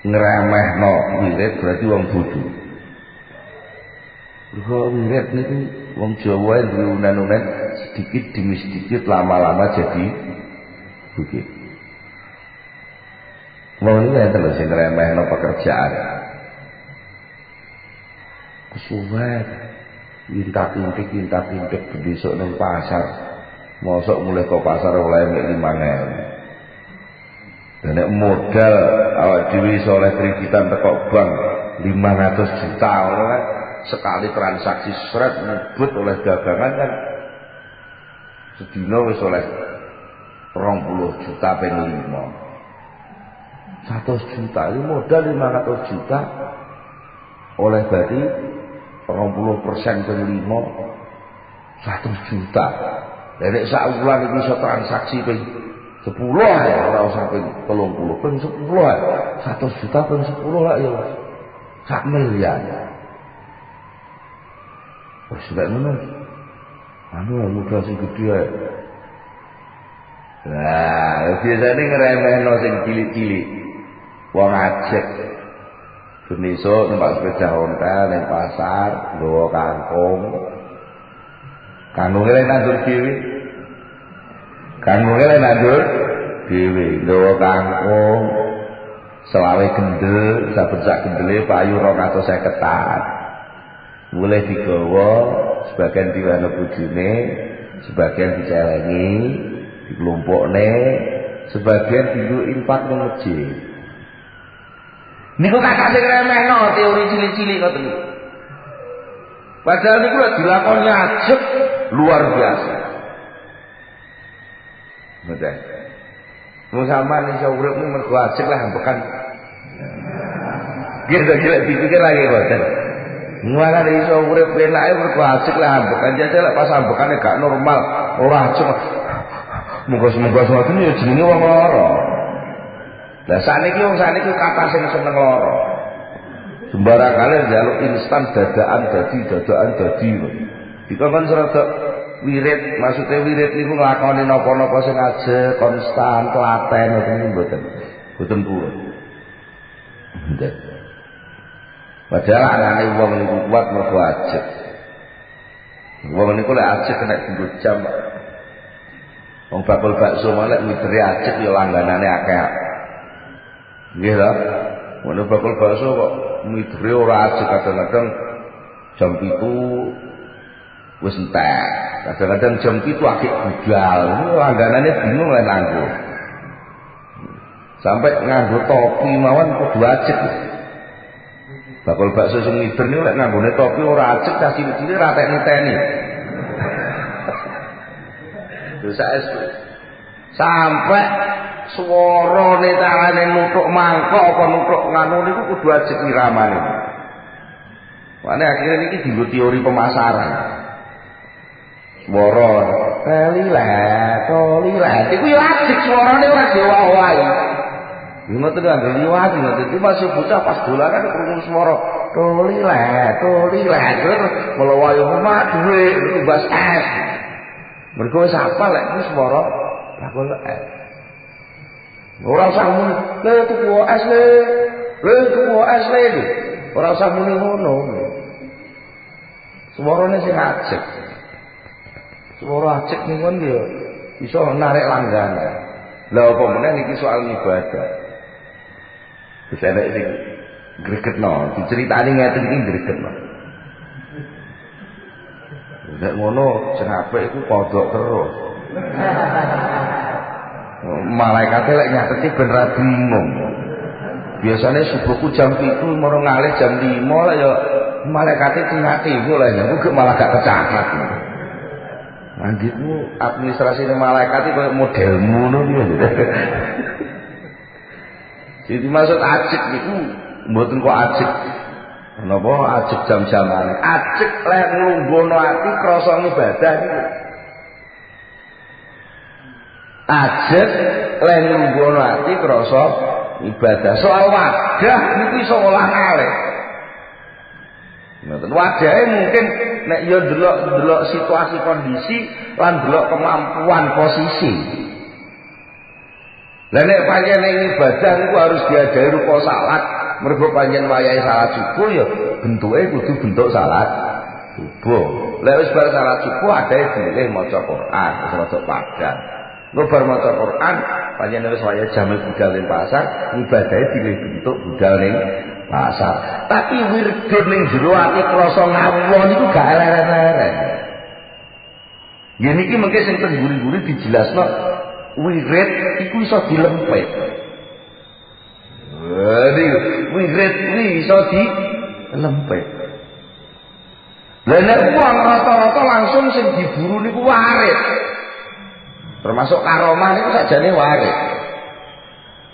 [SPEAKER 1] ngremehno wirid berarti wong bodho. Kok wirid niku wong Jawa duwe unen-unen sedikit demi sedikit lama-lama jadi bukit. Wong niku enten lho sing ngremehno pekerjaan. Kesuwen intak-intik besok nang pasar. Mosok mulai ke pasar oleh 5.000. Dan nek modal awak dhewe iso oleh kreditan teko bank 500 juta ngono kan sekali transaksi seret nyebut oleh dagangan kan sedina wis oleh 20 juta ping 5. 100 juta ini modal 500 juta oleh berarti 20% ping 5 100 juta. Lah nek sak wulan iki iso transaksi ping 10 ya ora usah ping 30 ping 10 ya 100 juta ping 10 lah ya sak miliar. Wis sudah ngono. Anu modal sing gedhe ae. Nah, biasane ngremehno sing cilik-cilik. Wong ajek. Besok numpak sepeda ontel ning pasar, nggawa kangkung. Kangkunge nandur dhewe. Kangkunge nandur dhewe, nggawa kangkung. Selawe gendel, saben sak gendele payu 250-an. Mulai digawa, sebagian diwana bojone, sebagian dicelengi, dikelompokne, sebagian dienggo infak nang masjid. Niku kakak sing remehno teori cilik-cilik ngoten niku. Padahal niku lek dilakoni ajeg luar biasa. Betul. Mun sampean iso urip niku mergo ajeg lah ambekan. Gila dipikir lagi boten. Mulane iso urip enake mergo ajeg lah ambekan. Jajal lek pas ambekane gak normal, ora ajeg. Muga-muga ngoten ya jenenge wong lara. Lah sakniki wong sakniki kata sing seneng lara. Sembarang kali njaluk instan dadaan dadi. Dikon serada wirid, maksudnya wirid niku nglakoni napa-napa sing ajeg, konstan, telaten ngoten mboten. Mboten purun. Nggih. Padahal anane wong niku kuat mergo ajeg. Wong niku lek ajeg kena dienggo jam. Wong bakul bakso malek midere ajeg ya langganane akeh. Nggih lho. Ngono bakul bakso kok midere ora ajeg kadang-kadang jam 7 wis entek. Kadang-kadang jam 7 akeh budal. Langganane bingung lek nganggo. Sampai nganggo topi mawon kudu ajeg. Bakul bakso sing mider niku lek nganggone topi ora ajeg cah cilik-cilik ra tek-niteni. Sampai suarane tangane nutuk mangkok apa nutuk nganu niku kudu ajeg iramane. Mane akhirnya niki dienggo teori pemasaran. Swara Tolilet iku yo ajik suarane ora diwawahi. Ngoten lho anggere liwat ngoten iki masih bocah pas dolanan krungu swara tolilet terus melawahi omah dhuwit tumbas es. Mergo wis hafal lek iki swara bakul es. Ora usah muni, "Le tuku es le. Le tuku es le." Ora usah muni ngono. Swarane sing ajeg. Swara ajeg niku kan yo iso narik langganan. Lah apa meneh niki soal ibadah. Wis enek sing gregetno, diceritani ngeten iki gregetno. Nek ngono sing apik iku kodhok terus. Malaikat lek nyateti ben ra bingung. Biasane subuhku jam 7 moro ngalih jam 5 lah ya malaikate tingati iku lah ya kok malah gak kecatat. Nantiku administrasi malaikat itu kayak modelmu ngono. Jadi maksud ajik niku mboten kok ajik. Napa ajik jam-jamane? Ajik lek nglungguhno ati krasa ibadah niku. Ajik lek nglungguhno ati krasa ibadah. Soal wadah niku iso olah ngalih. Ngoten wadahe mungkin nek yo delok situasi kondisi lan delok kemampuan posisi. Lah nek pancen ibadah niku harus diajari rupa salat, mergo pancen wayahe salat subuh ya bentuke kudu bentuk salat subuh. Lek wis bar salat subuh adae dilih maca Quran, wis maca padang. Engko bar maca Quran pancen wis wayahe jame budal ning pasar, ibadahe dilih bentuk budal ning pasar. Tapi wirid ning jero ati krasa ngawon niku gak leren-leren. Yen iki mengke sing teng guri-guri dijelasno wirid iku iso dilempet. Wirid kuwi iso dilempet. Lah nek wong rata-rata langsung sing diburu niku warid. Termasuk karomah niku sakjane warid.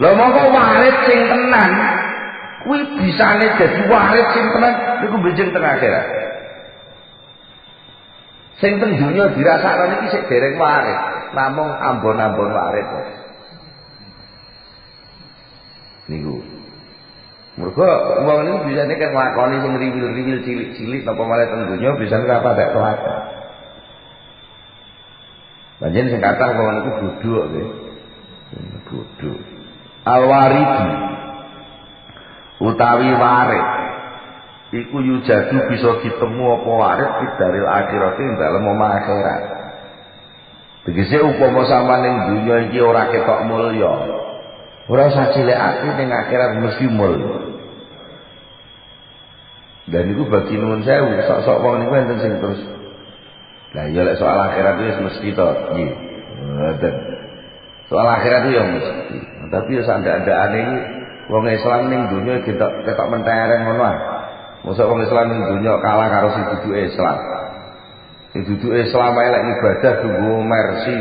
[SPEAKER 1] Lah mongko warid sing tenan kuwi bisane dadi warid sing tenan niku benjing teng akhirat. Sing teng donya dirasakno niki sik dereng warid, namung ambon-ambon warid. Niku. Mergo wong niku bisane kan nglakoni sing riwil-riwil cilik-cilik napa malah teng donya bisane apa dak telaten. Panjen sing kathah wong niku bodho nggih. Bodho. Al-waridi utawi warid iku yujadu bisa ditemu apa warid daril akhirat ing dalem omah akhirat. Tegese upama sampean ning dunya iki ora ketok mulya, ora usah cilikake ning akhirat mesti mulya. Dan iku bagi nuwun sewu sok-sok wong niku enten sing terus. Lah ya lek soal akhirat wis mesti to, nggih. Ngoten. Soal akhirat ya mesti. Tapi ya sandak-andakane iki wong Islam ning dunya ketok mentereng ngono ae. Mosok wong Islam ning dunya kalah karo sing dudu Islam. Sing dudu Islam ae lek ibadah nggo mercy.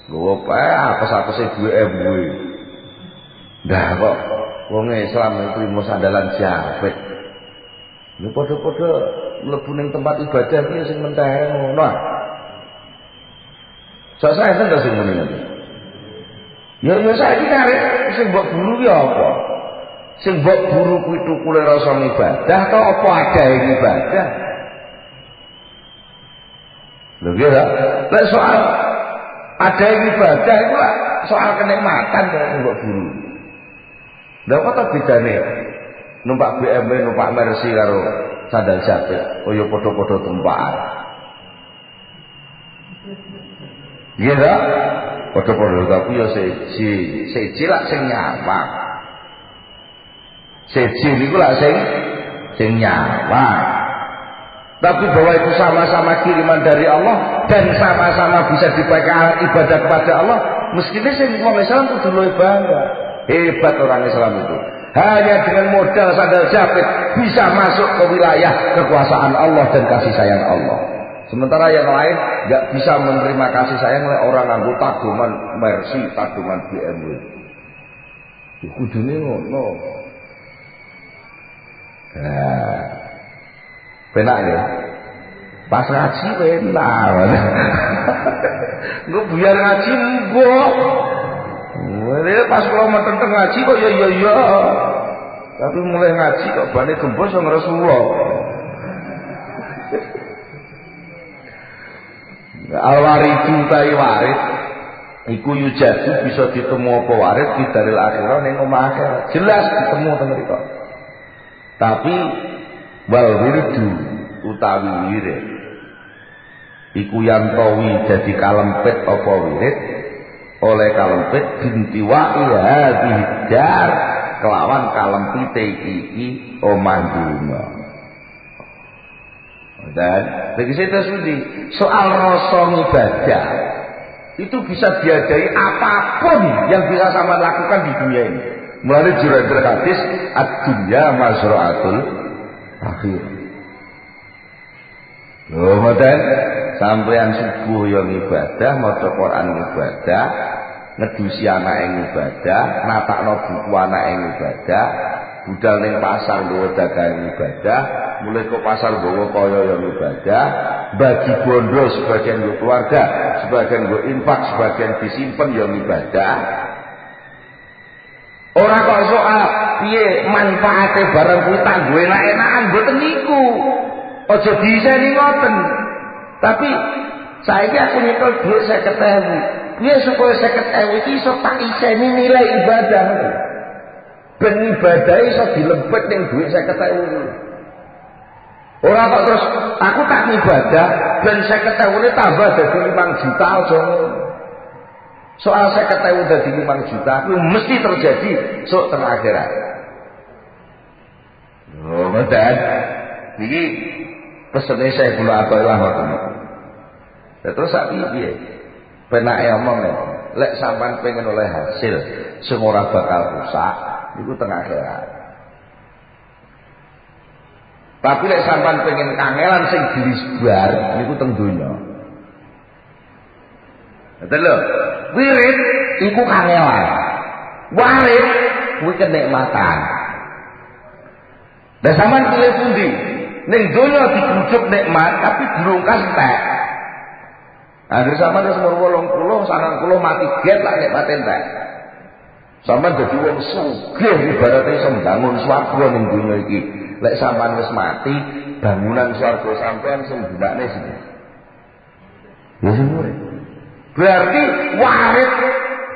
[SPEAKER 1] Nggo apes-apese duwe MW. Ndah kok wong Islam iku ilmu sandalan jabet. Lha padha-padha mlebu ning tempat ibadah iki sing mentereng ngono ae. Sak sae enten sing ngene. Ya saiki karek sing mbok buru ki apa? Sing mbok buru kuwi tukule rasa ibadah ta apa adae ibadah? Lho ya, lek soal adae ibadah iku soal kenikmatan kok mbok buru. Lha apa ta bedane numpak BMW, numpak Mercy karo sandal jepit? Oh ya padha-padha tumpakan. Iya ta? Padha-padha tapi ya siji lak sing nyaman. Siji niku lak sing nyaman. Tapi bahwa itu sama-sama kiriman dari Allah dan sama-sama bisa dipakai ibadah kepada Allah, mestinya sing wong Islam kudu luwih bangga. Hebat orang Islam itu. Hanya dengan modal sandal jepit bisa masuk ke wilayah kekuasaan Allah dan kasih sayang Allah. Sementara yang lain nggak bisa menerima kasih sayang oleh orang anggota taguman Mercy, taguman BMW. Kudune ngono. Nah, penak ya. Pas ngaji enak. Nggo biar ngaji mbok. Pas kula meten ngaji kok ya. Tapi mulai ngaji kok bane gembos yang Rasulullah. Al-waridu tai warid iku yujadu bisa ditemu apa warid di daril akhirah ning omah akhirat. Jelas ditemu teng mriko. Tapi wal wirdu utawi wirid iku yantawi jadi kalempit apa wirid oleh kalempit bintiwa hadhihi dar kelawan kalempite iki omah dunya. Dan bagi saya tadi soal rasa ibadah itu bisa diadai apapun yang bisa sama lakukan di dunia ini. Melalui juragan hadis ad-dunya mazra'atul akhir. Loh, mboten sampeyan subuh yang ibadah, maca Quran ibadah, ngedusi anak yang ibadah, natakno buku anak yang ibadah, budal ning pasar nggawa dagang ibadah, mulai ke pasar nggawa kaya yang ibadah, bagi bondo sebagian nggo keluarga, sebagian nggo infak, sebagian disimpen yang ibadah. Ora kok soal piye manfaate barang kuwi tak nggo enak-enakan mboten niku. Aja diseni ngoten. Tapi saiki aku nyekel dhuwit 50.000. Piye supaya 50.000 iki iso tak iseni nilai ibadah. Ben ibadah iso dilempet ning dhuwit 50.000. Ora kok terus aku tak ibadah ben 50.000 tambah dadi 5 juta aja. Soal 50.000 dadi 5 juta kuwi mesti terjadi sok teng akhirat. Oh, mboten. Niki pesene saya kula atulah ngoten. Terus sak piye? Penake omong lek sampean pengen oleh hasil sing ora bakal rusak niku teng akhirat. Tapi lek sampean pengen kangelan sing dilisbar niku teng donya. Betul lho. Wirid iku kangelan. Warid kuwi kenikmatan. Lah sampean pilih pundi? Ning donya dibujuk nikmat tapi durung entek. Anggere sampean wis umur 80, 90 mati get lak nikmate entek. Sampeyan dadi wong sugih ibarate iso mbangun swarga ning donya iki. Lek sampeyan wis mati, bangunan swarga sampeyan sing gunane sinten? Ya sing berarti warid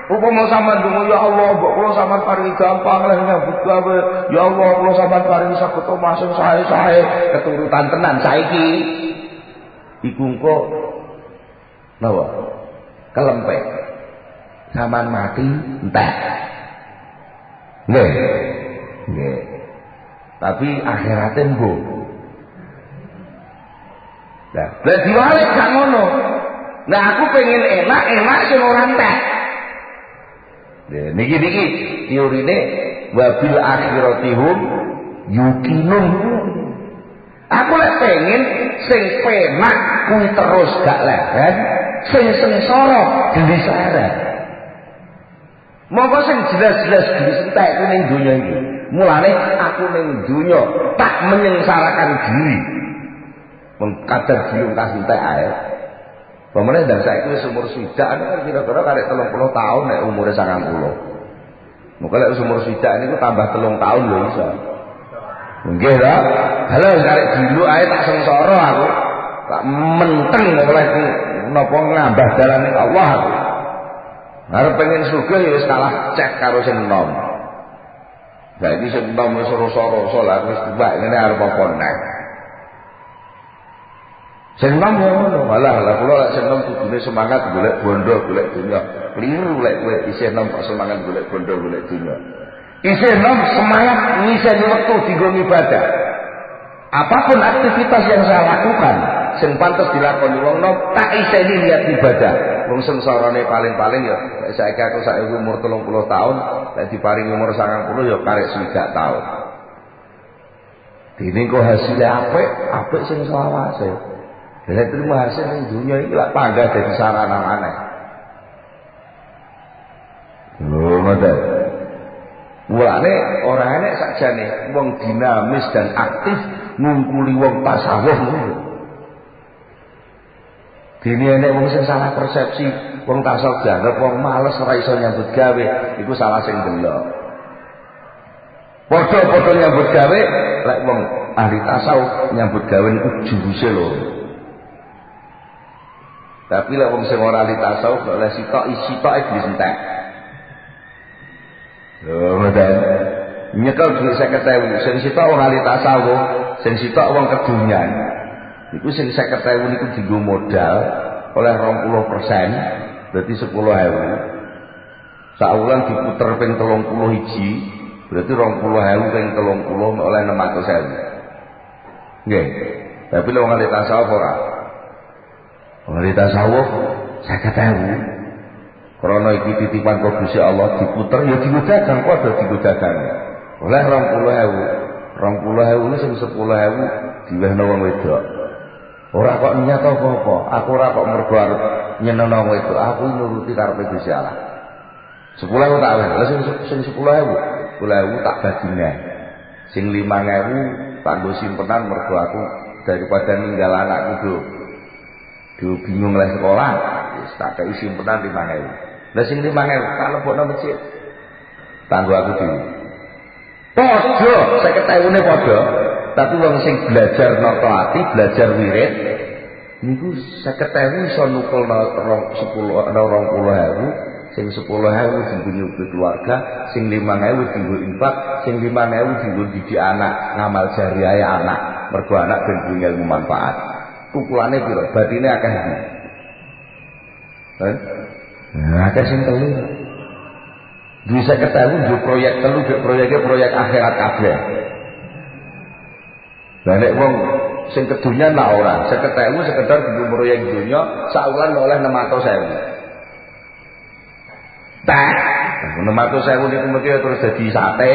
[SPEAKER 1] upama sampeyan ndonga ya Allah mbok kula sampeyan paringi gampang lah nyambut gawe. Ya Allah kula sampeyan paringi saged omah sing sae-sae keturutan tenan saiki. Iku engko napa? Kelempek. Sampeyan mati entek. Nggih. Nggih. Tapi akhirate nggo. Lah, diwalik gak ngono. Nah aku pengen enak sing ora entek. Niki teorine wabil akhiratihum yukinun. Aku lek pengen sing penak kuwi terus gak leren, sing sengsara gelisaren. Monggo sing jelas-jelas disentek ku ning donya iki. Mulane aku ning donya tak menyengsarakan diri. Wong kadar dilung kasentek ae. Pemene dan saiki wis umur swidak kan kira-kira karek 30 tahun nek umure 90. Muga lek umur swidak niku tambah 3 tahun lho iso. Nggih ta? Halo karek dulu ae tak sengsara aku. Tak menteng oleh napa ngambah dalan ning Allah aku. Arep pengen sugih ya wis kalah cek karo sing enom. Lah iki sing enom wis rasa-rasa lah wis tuwek ngene arep apa nek. Sing enom ya ngono, alah kula lek sing enom kudune semangat golek bondo, golek dunya. Kliru lek kowe isih enom kok semangat golek bondo, golek dunya. Isih enom semangat ngisi wektu dienggo ibadah. Apapun aktivitas yang saya lakukan, sing pantes dilakoni wong nom, tak iseni niat ibadah. Wong sengsarane paling-paling ya saiki aku sak umur 30 tahun, lek diparingi umur 90 ya karek 60 tahun. Dene kok hasilnya apik sing selawase. Lah terima hasil ning dunya iki lak panggah dadi sarana maneh. Lho ngoten. Mulane ora enek sakjane wong dinamis dan aktif ngungkuli wong tasawuf ngono. Dene nek wong sing salah persepsi, wong tasawuf dianggap wong males ora iso nyambut gawe, iku salah sing delok. Padha-padha nyambut gawe, lek wong ahli tasawuf nyambut gawe niku juruse lho. Tapi lek wong sing ora ahli tasawuf oleh sitok iblis entek. Lho, ngoten. Nyekel duit 50.000, sing sitok wong ahli tasawuf, sing sitok wong kedunyan. Iku sing 50.000 niku dienggo modal oleh 20%, berarti 10.000. Saulan diputer ping 31, berarti 20.000 ping 30 oleh 600.000. Nggih. Tapi lek wong ahli tasawuf ora. Wong ahli tasawuf 50.000. Karena iki titipan kok Gusti Allah diputer ya digodagang padha digodagang. Oleh 20.000 sing 10.000 diwehno wong wedok. Ora kok niat apa-apa, aku ora kok mergo arep nyenengno wong wedok, aku nuruti karepe Gusti Allah. 10.000 tak weh, lha sing 10.000 tak bagine. Sing 5.000 tak nggo simpenan mergo aku daripada ninggal anakku do bingung le sekolah, wis tak kei simpenan 5.000. Lah sing 5.000 tak lebokno masjid. Tanggo aku dhewe. Padha 50.000 padha, tapi wong sing belajar nata ati, belajar wirid niku 50.000 iso nukulno 20.000, sing 10.000 dienggo nyukupi keluarga, sing 5.000 dienggo infak, sing 5.000 dienggo didik anak, ngamal jariah anak, mergo anak ben duwe ilmu manfaat. Tukulane piro? Batine akeh iki. Nah, akeh sing telu. Bisa ketahui di proyek telu, proyek akhirat kabeh. Lah nek wong sing kedunya nak ora, 50.000 sekedar di proyek dunya saulan oleh 600.000. Tak, 600.000 niku mesti terus dadi sate,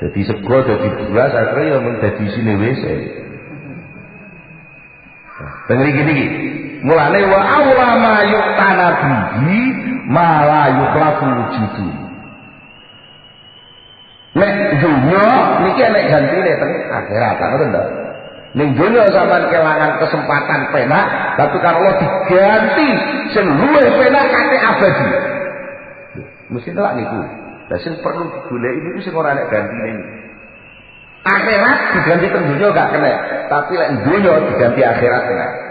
[SPEAKER 1] dadi sego, dadi bulas, akhire ya mung dadi isine wis. Dengar iki. Mulane wa awlama yuktana bihi ma la yukhlafu wujudu. Nek dunya niki nek gantine teng akhirat ngoten to. Ning dunya sampean kelangan kesempatan penak, tapi karo Allah diganti sing luwih penak kate abadi. Mesti telak niku. Lah sing perlu digoleki niku sing ora nek gantine. Akhirat diganti teng dunya gak kena, tapi lek dunya diganti akhirat kena.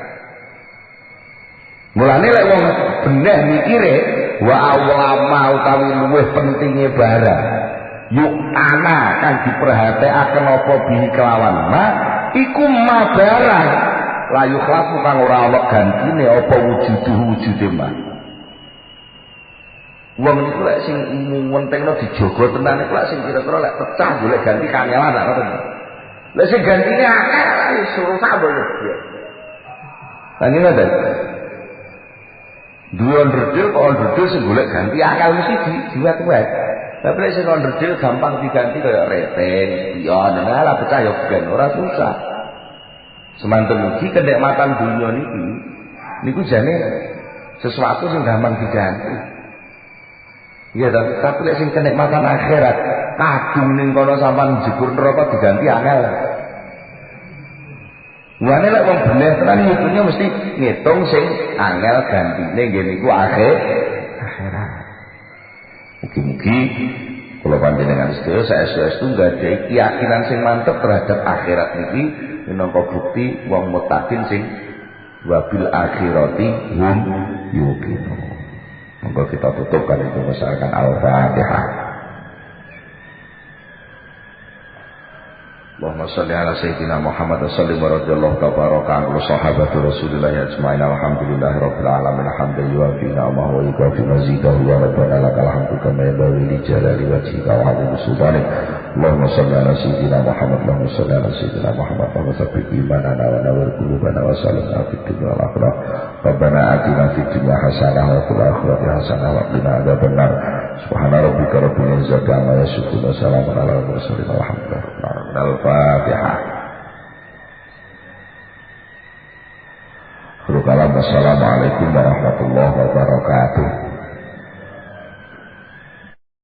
[SPEAKER 1] Mulane lek wong bener mikire wa awlama utawi luwih pentinge barang yuk ana kang diperhatikaken apa bihi kelawan ma iku barang layu khlafu kang ora ana gantine apa wujude ma. Wong niku lek sing mentingno dijaga tenan iku lek sing kira-kira lek pecah golek ganti kangelan tak ngoten. Lek sing gantine akeh wis suruh sambel ya. Lan ngoten. Dua onderdil kok onderdil sing golek ganti akal mesti diwet-wet. Tapi lek sing onderdil gampang diganti kaya reteng, pion, lah pecah ya ben ora susah. Semanten ugi kenikmatan dunya niku jane sesuatu sing gampang diganti. Iya, tapi lek sing kenikmatan akhirat, kadung ning kono sampean jebur neraka diganti angel. Mulane lek wong bener tenan hitungnya mesti ngitung sing angel gantine nggih niku akhirat. Mugi-mugi kula panjenengan sedaya saestu nggadahi keyakinan sing mantep terhadap akhirat niki minangka bukti wong mutakin sing wabil akhirati hum yuqinun. Monggo kita tutup kali itu masyarakat Al-Fatihah. Allahumma salli ala sayyidina Muhammad wa sallim wa radiyallahu tabaraka an sahabati Rasulillah ajma'in alhamdulillahi rabbil alamin hamdan yuwafi ni'amahu wa yukafi mazidahu ya rabbana lakal hamdu kama yanbaghi li jalali wajhika wa 'azimi sultanik. Allahumma salli ala sayyidina Muhammad Allahumma salli ala sayyidina Muhammad wa tsabbit imanana wa nawwir qulubana wa sallimna fid dunya wal akhirah. Rabbana atina fid dunya hasanah wa fil akhirati hasanah wa qina adzabannar. Subhana rabbika rabbil izzati amma yasifun wa salamun alal mursalin walhamdulillahi rabbil alamin. Al-Fatihah. Assalamualaikum warahmatullahi wabarakatuh.